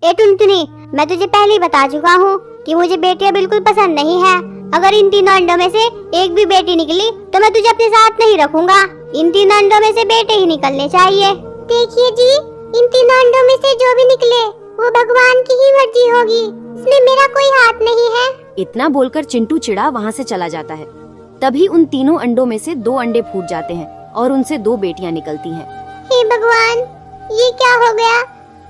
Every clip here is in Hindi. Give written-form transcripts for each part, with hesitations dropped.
ए टुनटुनी, मैं तुझे पहले ही बता चुका हूँ कि मुझे बेटियां बिल्कुल पसंद नहीं है। अगर इन तीनों अंडों में से एक भी बेटी निकली तो मैं तुझे अपने साथ नहीं रखूंगा। इन तीनों अंडों में से बेटे ही निकलने चाहिए। देखिए जी, इन तीनों अंडों में से जो भी निकले वो भगवान की ही मर्जी होगी, इसमें मेरा कोई हाथ नहीं है। इतना बोलकर चिंटू चिड़ा वहाँ से चला जाता है। तभी उन तीनों अंडों में से 2 अंडे फूट जाते हैं और उनसे 2 बेटियां निकलती हैं। हे भगवान, ये क्या हो गया?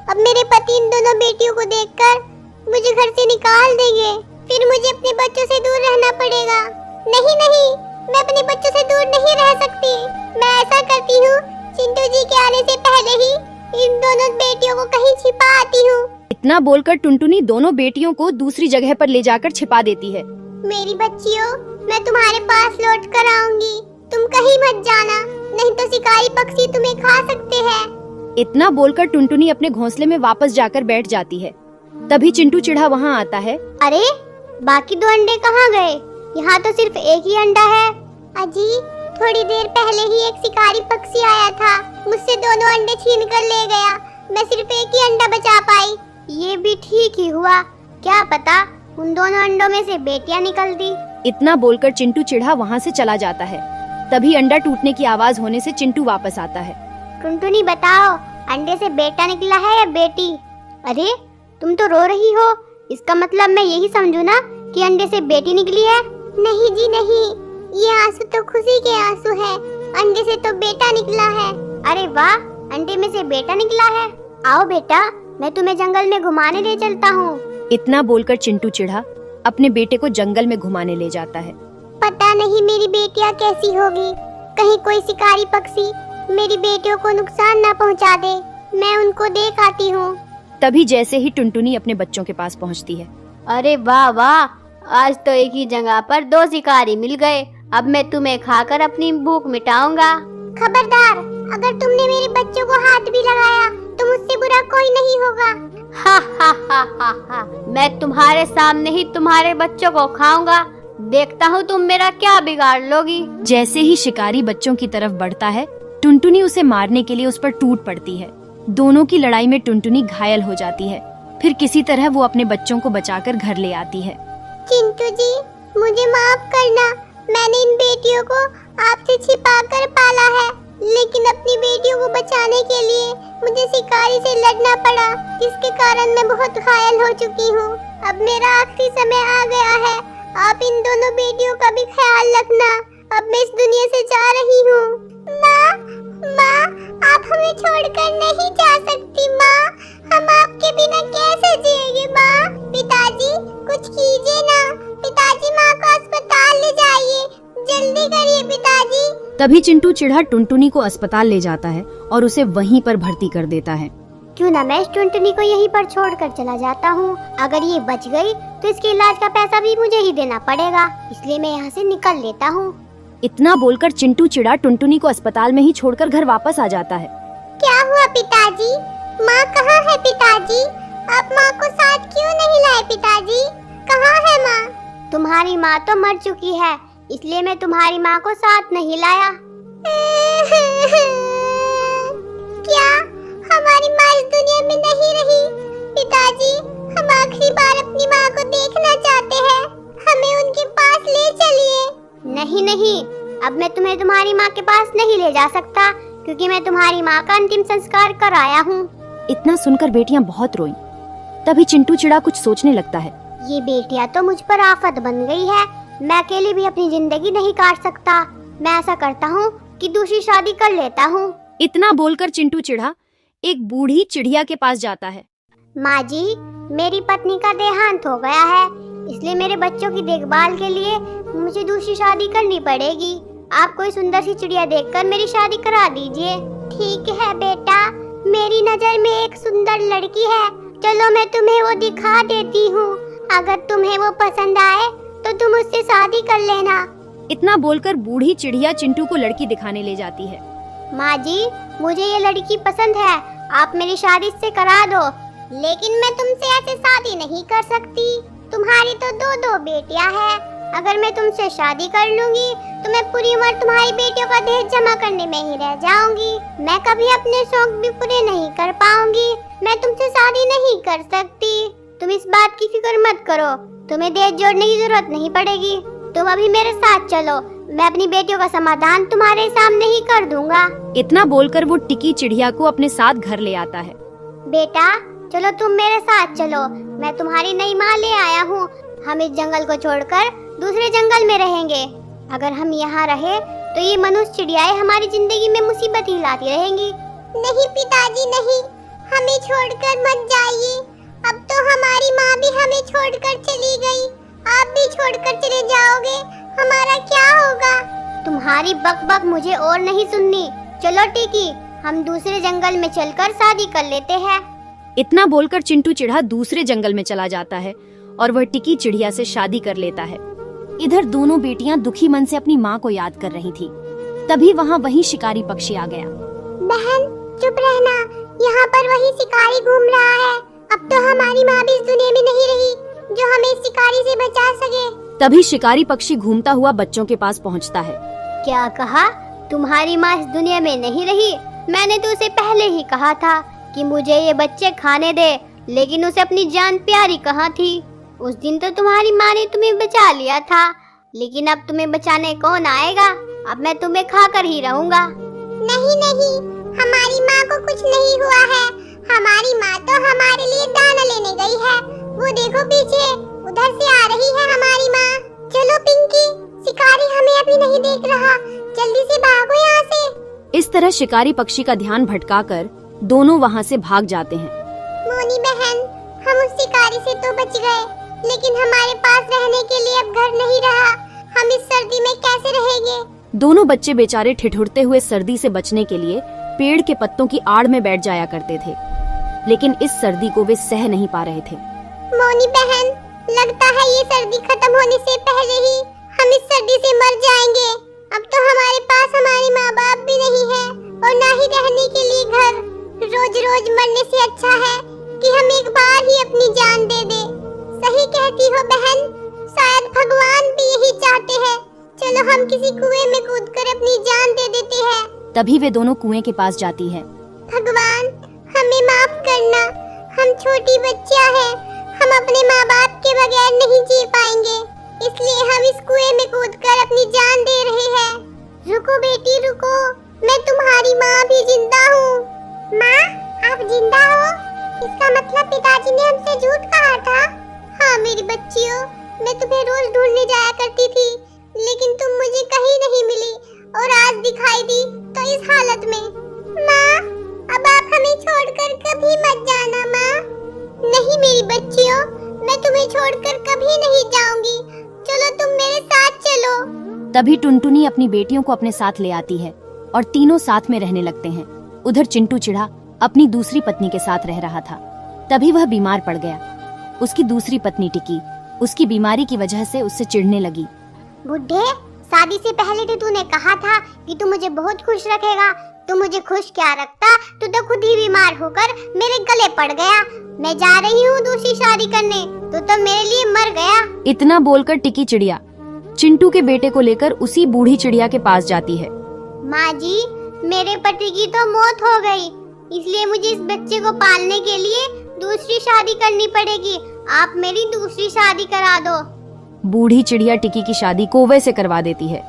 अब मेरे पति इन दोनों बेटियों को देखकर मुझे घर से निकाल देंगे, फिर मुझे अपने बच्चों से दूर रहना पड़ेगा। नहीं नहीं, मैं अपने बच्चों से दूर नहीं रह सकती। मैं ऐसा करती हूँ, चिंटू जी के आने से पहले ही इन दोनों बेटियों को कहीं छिपा आती हूँ। इतना बोलकर टुनटुनी दोनों बेटियों को दूसरी जगह पर ले जाकर छिपा देती है। मेरी बच्चियों, मैं तुम्हारे पास लौट कर आऊंगी। तुम कहीं मत जाना, नहीं तो शिकारी पक्षी तुम्हें खा सकते हैं। इतना बोलकर टुनटुनी अपने घोंसले में वापस जाकर बैठ जाती है। तभी चिंटू चिढ़ा वहाँ आता है। अरे, बाकी 2 अंडे कहाँ गए? यहाँ तो सिर्फ एक ही अंडा है। अजी, थोड़ी देर पहले ही एक शिकारी पक्षी आया था, मुझसे दोनों अंडे छीन कर ले गया। मैं सिर्फ एक ही अंडा बचा पाई। ये भी ठीक ही हुआ, क्या पता उन दोनों अंडों में से बेटियां निकलती। इतना बोलकर चिंटू चिढ़ा वहाँ से चला जाता है। तभी अंडा टूटने की आवाज होने से चिंटू वापस आता है। टुनटुनी बताओ, अंडे से बेटा निकला है या बेटी? अरे, तुम तो रो रही हो, इसका मतलब मैं यही समझू ना कि अंडे से बेटी निकली है? नहीं जी नहीं, ये आंसू तो खुशी के आंसू हैं। अंडे से तो बेटा निकला है। अरे वाह, अंडे में से बेटा निकला है। आओ बेटा, मैं तुम्हें जंगल में घुमाने ले चलता हूँ। इतना बोलकर चिंटू चिढ़ा अपने बेटे को जंगल में घुमाने ले जाता है। पता नहीं मेरी बेटियाँ कैसी होगी, कहीं कोई शिकारी पक्षी मेरी बेटियों को नुकसान ना पहुँचा दे। मैं उनको देख आती हूँ। तभी जैसे ही टुनटुनी अपने बच्चों के पास पहुँचती है। अरे वाह वाह, आज तो एक ही जगह पर 2 शिकारी मिल गए। अब मैं तुम्हें खाकर अपनी भूख मिटाऊंगा। खबरदार, अगर तुमने मेरे बच्चों को हाथ भी लगाया तो मुझसे बुरा कोई नहीं होगा। हा हा हा हा हा, मैं तुम्हारे सामने ही तुम्हारे बच्चों को खाऊंगा। देखता हूँ तुम मेरा क्या बिगाड़ लोगी। जैसे ही शिकारी बच्चों की तरफ बढ़ता है, टुनटुनी उसे मारने के लिए उस पर टूट पड़ती है। दोनों की लड़ाई में टुनटुनी घायल हो जाती है। फिर किसी तरह वो अपने बच्चों को बचाकर घर ले आती है। चिंटू जी, मुझे माफ करना। मैंने इन बेटियों को आपसे छिपाकर पाला है, लेकिन अपनी बेटियों को बचाने के लिए मुझे शिकारी से लड़ना पड़ा, जिसके कारण मैं बहुत घायल हो चुकी हूँ। अब मेरा आखिरी समय आ गया है। आप इन दोनों बेटियों का भी ख्याल रखना। अब मैं इस दुनिया से जा रही हूँ। माँ, माँ, आप हमें छोड़कर नहीं जा सकती माँ। हम आपके बिना कैसे जिएंगे माँ? पिताजी, कुछ कीजिए ना। पिताजी, माँ को अस्पताल ले जाइए, जल्दी करिए पिताजी। तभी चिंटू चिढ़ा टुनटुनी को अस्पताल ले जाता है और उसे वहीं पर भर्ती कर देता है। क्यों ना मैं इस टुनटुनी को यहीं पर छोड़कर चला जाता हूँ। अगर ये बच गई तो इसके इलाज का पैसा भी मुझे ही देना पड़ेगा, इसलिए मैं यहाँ से निकल लेता हूँ। इतना बोलकर चिंटू चिढ़ा टुनटुनी को अस्पताल में ही छोड़कर घर वापस आ जाता है। क्या हुआ पिताजी? माँ कहाँ है पिताजी? आप माँ को साथ क्यों नहीं लाए पिताजी? कहाँ है माँ? तुम्हारी माँ तो मर चुकी है, इसलिए मैं तुम्हारी माँ को साथ नहीं लाया। क्या हमारी माँ इस दुनिया में नहीं रही? पिताजी, हम आखिरी बार अपनी माँ को देखना चाहते हैं, हमें उनके पास ले चलिए। नहीं नहीं, अब मैं तुम्हें तुम्हारी माँ के पास नहीं ले जा सकता, क्योंकि मैं तुम्हारी माँ का अंतिम संस्कार कर आया हूँ। इतना सुनकर बेटियां बहुत रोईं। तभी चिंटू चिढ़ा कुछ सोचने लगता है। ये बेटियां तो मुझ पर आफत बन गई है। मैं अकेले भी अपनी जिंदगी नहीं काट सकता। मैं ऐसा करता हूँ कि दूसरी शादी कर लेता हूँ। इतना बोलकर चिंटू चिढ़ा एक बूढ़ी चिड़िया के पास जाता है। माँ जी, मेरी पत्नी का देहांत हो गया है, इसलिए मेरे बच्चों की देखभाल के लिए मुझे दूसरी शादी करनी पड़ेगी। आप कोई सुंदर सी चिड़िया देखकर मेरी शादी करा दीजिए। ठीक है बेटा, मेरी नजर में एक सुंदर लड़की है, चलो मैं तुम्हें वो दिखा देती हूँ। अगर तुम्हें वो पसंद आए तो तुम उससे शादी कर लेना। इतना बोलकर बूढ़ी चिड़िया चिंटू को लड़की दिखाने ले जाती है। माँ जी, मुझे ये लड़की पसंद है, आप मेरी शादी इससे करा दो। लेकिन मैं तुमसे ऐसे शादी नहीं कर सकती। तुम्हारी तो 2 बेटियां हैं, अगर मैं तुमसे शादी कर लूंगी तो मैं पूरी उम्र तुम्हारी बेटियों का दहेज जमा करने में ही रह जाऊंगी। मैं कभी अपने शौक भी पूरे नहीं कर पाऊंगी। मैं तुमसे शादी नहीं कर सकती। तुम इस बात की फिक्र मत करो, तुम्हें दहेज जोड़ने की जरूरत नहीं पड़ेगी। तुम अभी मेरे साथ चलो, मैं अपनी बेटियों का समाधान तुम्हारे सामने ही कर दूंगा। इतना बोलकर वो टिकी चिड़िया को अपने साथ घर ले आता है। बेटा चलो, तुम मेरे साथ चलो, मैं तुम्हारी नई माँ ले आया हूँ। हम इस जंगल को छोड़कर दूसरे जंगल में रहेंगे। अगर हम यहाँ रहे तो ये मनुष्य चिड़ियाएं हमारी जिंदगी में मुसीबत ही लाती रहेंगी। नहीं पिताजी नहीं, हमें छोड़कर मत जाइए। अब तो हमारी माँ भी हमें छोड़कर चली गई, आप भी छोड़कर चले जाओगे, हमारा क्या होगा? तुम्हारी बकबक मुझे और नहीं सुननी। चलो टिकी, हम दूसरे जंगल में चलकर शादी कर लेते हैं। इतना बोलकर चिंटू चिढ़ा दूसरे जंगल में चला जाता है और वह टिकी चिड़िया से शादी कर लेता है। इधर दोनों बेटियां दुखी मन से अपनी माँ को याद कर रही थी। तभी वहाँ वही शिकारी पक्षी आ गया। बहन चुप रहना, यहाँ पर वही शिकारी घूम रहा है। अब तो हमारी माँ भी इस दुनिया में नहीं रही जो हमें इस शिकारी से बचा सके। तभी शिकारी पक्षी घूमता हुआ बच्चों के पास पहुँचता है। क्या कहा? तुम्हारी माँ इस दुनिया में नहीं रही? मैंने तो उसे पहले ही कहा था कि मुझे ये बच्चे खाने दे, लेकिन उसे अपनी जान प्यारी कहाँ थी? उस दिन तो तुम्हारी माँ ने तुम्हें बचा लिया था, लेकिन अब तुम्हें बचाने कौन आएगा? अब मैं तुम्हें खाकर ही रहूँगा। नहीं नहीं, हमारी माँ को कुछ नहीं हुआ है। हमारी माँ तो हमारे लिए दाना लेने गई है। वो देखो पीछे, उधर से आ रही है हमारी माँ। चलो पिंकी, शिकारी हमें अभी नहीं देख रहा, जल्दी से भागो यहाँ से। इस तरह शिकारी पक्षी का ध्यान भटकाकर दोनों वहाँ से भाग जाते हैं। मोनी बहन, हम उस शिकारी से तो बच गए, लेकिन हमारे पास रहने के लिए अब घर नहीं रहा। हम इस सर्दी में कैसे रहेंगे? दोनों बच्चे बेचारे ठिठुरते हुए सर्दी से बचने के लिए पेड़ के पत्तों की आड़ में बैठ जाया करते थे, लेकिन इस सर्दी को वे सह नहीं पा रहे थे। मोनी बहन, लगता है ये सर्दी खत्म होने से पहले ही हम इस सर्दी से मर जाएंगे। अब तो हमारे पास हमारे माँ बाप भी नहीं है और ना ही रहने के लिए घर। रोज रोज मरने से अच्छा है कि हम एक बार ही अपनी जान दे दे। सही कहती हो बहन, शायद भगवान भी यही चाहते हैं। चलो हम किसी कुएं में कूदकर अपनी जान दे देते हैं। तभी वे दोनों कुएं के पास जाती है। भगवान हमें माफ करना, हम छोटी बच्चियां हैं, हम अपने माँ बाप के बगैर नहीं जी पाएंगे, इसलिए हम इस कुएं में कूदकर अपनी जान दे रहे हैं। रुको बेटी रुको, मैं तुम्हारी माँ भी जिंदा हूँ। माँ आप जिंदा हो? इसका मतलब पिताजी ने हमसे झूठ कहा था। हाँ मेरी बच्चियों, मैं तुम्हें रोज ढूंढने जाया करती थी, लेकिन तुम मुझे कहीं नहीं मिली और आज दिखाई दी तो इस हालत में। माँ अब आप हमें छोड़कर कभी मत जाना। माँ नहीं मेरी बच्चियों, मैं तुम्हें छोड़कर कभी नहीं जाऊंगी। चलो तुम मेरे साथ चलो। तभी टुनटुनी अपनी बेटियों को अपने साथ ले आती है और तीनों साथ में रहने लगते हैं। उधर चिंटू चिढ़ा अपनी दूसरी पत्नी के साथ रह रहा था। तभी वह बीमार पड़ गया। उसकी दूसरी पत्नी टिकी उसकी बीमारी की वजह से उससे चिढ़ने लगी। बुढ़े, शादी से पहले तो तूने कहा था कि तू मुझे बहुत खुश रखेगा। तू मुझे खुश क्या रखता, तू तो खुद ही बीमार होकर मेरे गले पड़ गया। मैं जा रही हूँ दूसरी शादी करने, तो मेरे लिए मर गया। इतना बोलकर टिकी चिड़िया चिंटू के बेटे को लेकर उसी बूढ़ी चिड़िया के पास जाती है। माँ जी, मेरे पति की तो मौत हो गई, इसलिए मुझे इस बच्चे को पालने के लिए दूसरी शादी करनी पड़ेगी। आप मेरी दूसरी शादी करा दो। बूढ़ी चिड़िया टिकी की शादी कौवे से करवा देती है।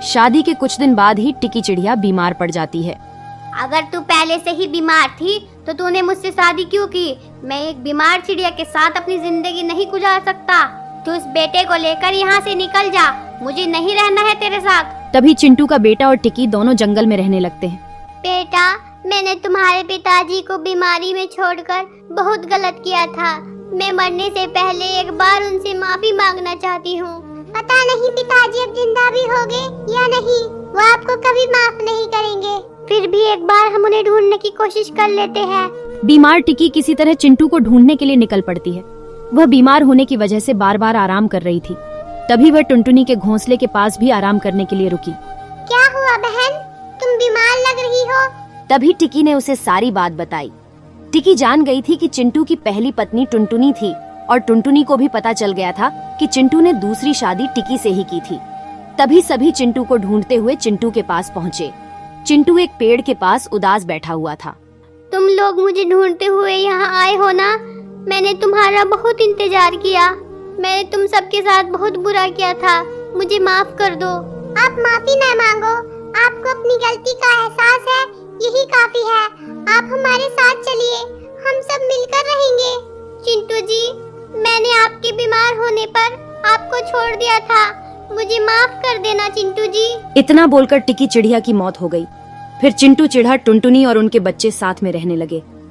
शादी के कुछ दिन बाद ही टिकी चिड़िया बीमार पड़ जाती है। अगर तू पहले से ही बीमार थी तो तूने मुझसे शादी क्यों की? मैं एक बीमार चिड़िया के साथ अपनी जिंदगी नहीं गुजार सकता। तू इस बेटे को लेकर यहाँ से निकल जा, मुझे नहीं रहना है तेरे साथ। तभी चिंटू का बेटा और टिकी दोनों जंगल में रहने लगते हैं। बेटा, मैंने तुम्हारे पिताजी को बीमारी में छोड़कर बहुत गलत किया था। मैं मरने से पहले एक बार उनसे माफी मांगना चाहती हूँ। पता नहीं पिताजी अब जिंदा भी होंगे या नहीं, वो आपको कभी माफ नहीं करेंगे। फिर भी एक बार हम उन्हें ढूंढने की कोशिश कर लेते हैं। बीमार टिकी किसी तरह चिंटू को ढूंढने के लिए निकल पड़ती है। वह बीमार होने की वजह से बार बार आराम कर रही थी। तभी वह टुनटुनी के घोंसले के पास भी आराम करने के लिए रुकी। क्या हुआ बहन, तुम बीमार लग रही हो? तभी टिकी ने उसे सारी बात बताई। टिकी जान गई थी कि चिंटू की पहली पत्नी टुनटुनी थी और टुनटुनी को भी पता चल गया था कि चिंटू ने दूसरी शादी टिकी से ही की थी। तभी सभी चिंटू को ढूंढते हुए चिंटू के पास पहुँचे। चिंटू एक पेड़ के पास उदास बैठा हुआ था। तुम लोग मुझे ढूंढते हुए यहाँ आए हो ना? मैंने तुम्हारा बहुत इंतजार किया। मैंने तुम सबके साथ बहुत बुरा किया था, मुझे माफ कर दो। आप माफी ना मांगो, आपको अपनी गलती का एहसास है, यही काफी है। आप हमारे साथ चलिए, हम सब मिलकर रहेंगे। चिंटू जी, मैंने आपके बीमार होने पर आपको छोड़ दिया था, मुझे माफ कर देना चिंटू जी। इतना बोलकर टिकी चिड़िया की मौत हो गई। फिर चिंटू चिढ़ा टुनटुनी और उनके बच्चे साथ में रहने लगे।